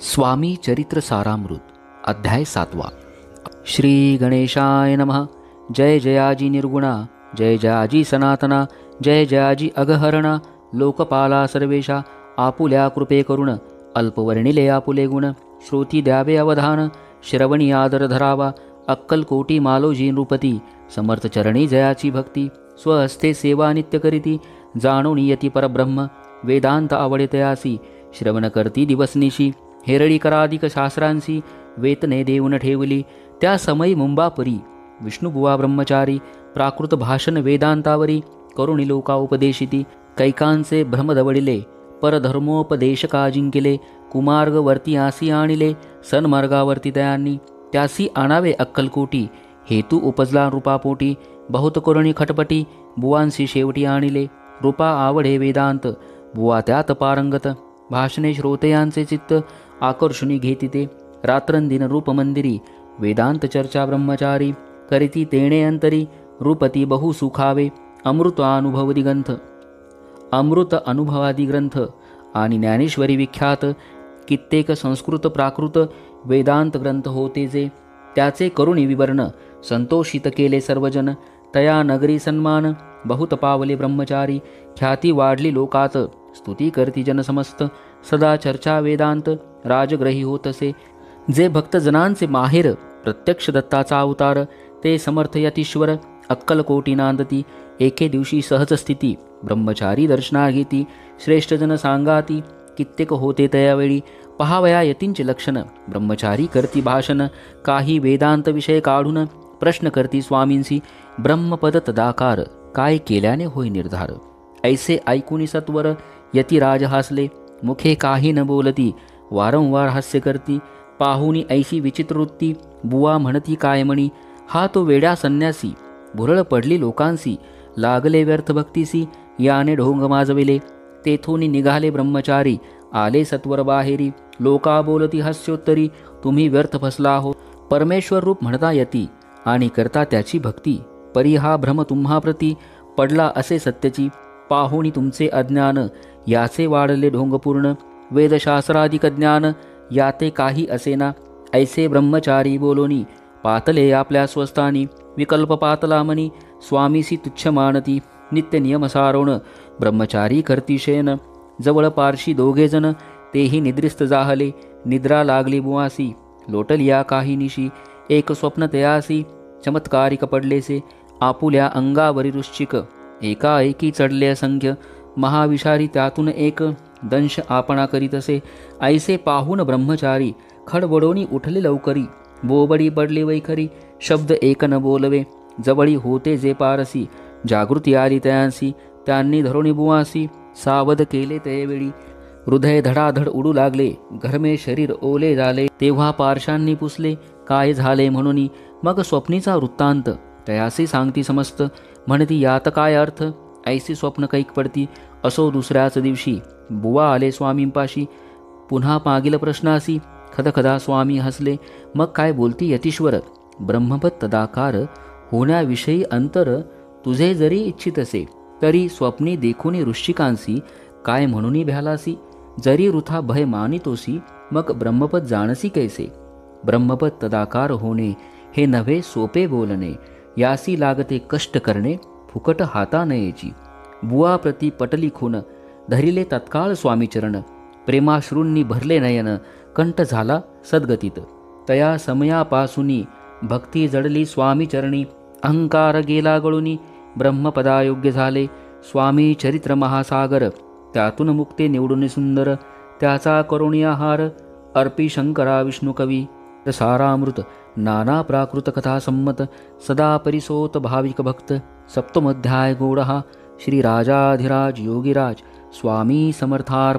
स्वामी चरित्र सारामृत अध्याय 7। श्री गणेशाय नमः। जय जयाजी निर्गुणा, जय जयाजी सनातना, जय जयाजी अगहरणा, लोकपाला सर्वेशा, आपुल्या कृपे करुण, अल्पवर्णिले आपुले गुण, श्रोती द्यावे अवधान, श्रवणी आदर धरावा, अक्कलकोटी मालोजी नृपती, समर्थ चरणी जयाची भक्ती, स्वहस्ते सेवा नित्य करीती, जाणून यती परब्रह्म, वेदांत आवडे तयासी, श्रवण करती दिवसनिशी, हेरळी कराधिक शास्त्रांसी, वेतने देऊन ठेवली, त्या समयी मुंबापरी, विष्णुबुवा ब्रह्मचारी, प्राकृत भाषण वेदांतावरी, करुणी लोका उपदेशिती, कैकांचे भ्रमदवडिले, परधर्मोपदेशका जिंकिले, कुमार्गवर्ती आसी आणिले, सन्मार्गावरती दयांनी, त्यासी आणावे अक्कलकोटी, हेतू उपजला रूपापोटी, बहुत करुणी खटपटी, बुवांसी शेवटी आणिले, रूपा आवडे वेदांत, बुवा त्यात पारंगत, भाषणे श्रोतयांचे चित्त, आकर्षणी घेतिते, रात्रंदिन रूप मंदिरी, वेदांत चर्चा ब्रह्मचारी, करीती तेणे अंतरी, रूपती बहु सुखावे, अमृत अनुभवादी ग्रंथ आणि ज्ञानेश्वरी विख्यात, कित्येक संस्कृत प्राकृत वेदांत ग्रंथ होते जे, त्याचे करुणी विवरण, संतोषित केले सर्वजन, तया नगरी सन्मान, बहुत पावले ब्रह्मचारी, ख्याती वाढली लोकात, स्तुती करती जनसमस्त, सदा चर्चा वेदांत, राजग्रही होतसे, जे भक्तजनांचे माहेर, प्रत्यक्ष दत्ताचा अवतार, ते समर्थ यतीश्वर, अक्कलकोटी नांदती, एके दिवशी सहज स्थिती, ब्रह्मचारी दर्शना घेती, श्रेष्ठ जन सांगाती, कित्येक होते तयावेळी, पहावया यतींचे लक्षण, ब्रह्मचारी करती भाषण, काही वेदांत विषय काढून, प्रश्न करती स्वामींसी, ब्रह्मपद तदाकार, काय केल्याने होय निर्धार, ऐसे ऐकूनी सत्वर, यतिराज हासले, मुखे काही न बोलती, वारंवार हास्य करती, पाहुनी ऐशी विचित्रवृत्ती, बुवा म्हणती काय म्हणी, हा तो वेड्या संन्यासी, भुरळ पडली लोकांसी, लागले व्यर्थ भक्तीसी, याने ढोंग माजविले, तेथून निघाले ब्रह्मचारी, आले सत्वर बाहेरी, लोका बोलती हास्योत्तरी, तुम्ही व्यर्थ फसला हो, परमेश्वर रूप म्हणता यती, आणि करता त्याची भक्ती, परी हा भ्रम तुम्हा प्रती, पडला असे सत्यची, पाहुणी तुमचे अज्ञान, याचे वाढले ढोंगपूर्ण, वेदशास्त्राधिक ज्ञान, याते काही असेना, ऐसे ब्रह्मचारी बोलोनी, पातले आपल्या स्वस्थानी, विकल्प पातला मनी, स्वामीसी तुच्छ मानती, नित्य नियम सारोण, ब्रह्मचारी करती शयन, जवळ पारशी दोघेजण, तेही निद्रिस्त जाहले, निद्रा लागली बुवासी, लोटलिया काही निशी, एक स्वप्न तयासी, चमत्कारिक पडलेसे, आपुल्या अंगावरी वृश्चिक, एकाएकी चढले असंख्य, महाविषारी त्यातून एक, दंश आपणा करीतसे, ऐसे पाहून ब्रह्मचारी, खडबडोनी उठले लवकरी, बोबडी पडली वैखरी, शब्द एक न बोलवे, जवळी होते जे पारसी, जागृती आली तयांसी, त्यांनी धरुणी बुवासी, सावध केले त्यावेळी, हृदय धडाधड उडू लागले, घरमे शरीर ओले झाले, तेव्हा पारशांनी पुसले, काय झाले म्हणून, मग स्वप्नीचा वृत्तांत, तयासी सांगती समस्त, म्हणती यात काय अर्थ, ऐसी स्वप्न कैक पडती, असो दुसऱ्याच दिवशी, बुवा आले स्वामींपाशी, पुन्हा मागील प्रश्नासी, खदखदा स्वामी हसले, मग काय बोलती यतीश्वर, ब्रह्मपद तदाकार, होण्याविषयी अंतर, तुझे जरी इच्छित असे, तरी स्वप्नी देखुनी वृश्चिकांसी, काय म्हणून भ्यालासी, जरी वृथा भय मानितोसी, मग ब्रह्मपद जाणसी कैसे, ब्रह्मपद तदाकार होणे, हे नव्हे सोपे बोलणे, यासी लागते कष्ट करणे, फुकट हाता नयेची, बुवा प्रति पटली खून, धरिले तत्काळ स्वामीचरण, प्रेमाश्रूंनी भरले नयन, कंठ झाला सद्गतीत, तया समयापासूनी, भक्ती जडली स्वामीचरणी, अहंकार गेला गळुनी, ब्रह्मपदायोग्य झाले, स्वामी चरित्र महासागर, त्यातून मुक्ते निवडून सुंदर, त्याचा करुणी आहार, अर्पी शंकरा विष्णुकवी, सारामृत, नाना प्राकृत कथा संमत, सदा परिसोत भाविक भक्त, सप्तमोध्याय गौडहा, श्री राजाधिराज योगीराज स्वामी समर्थार्पण।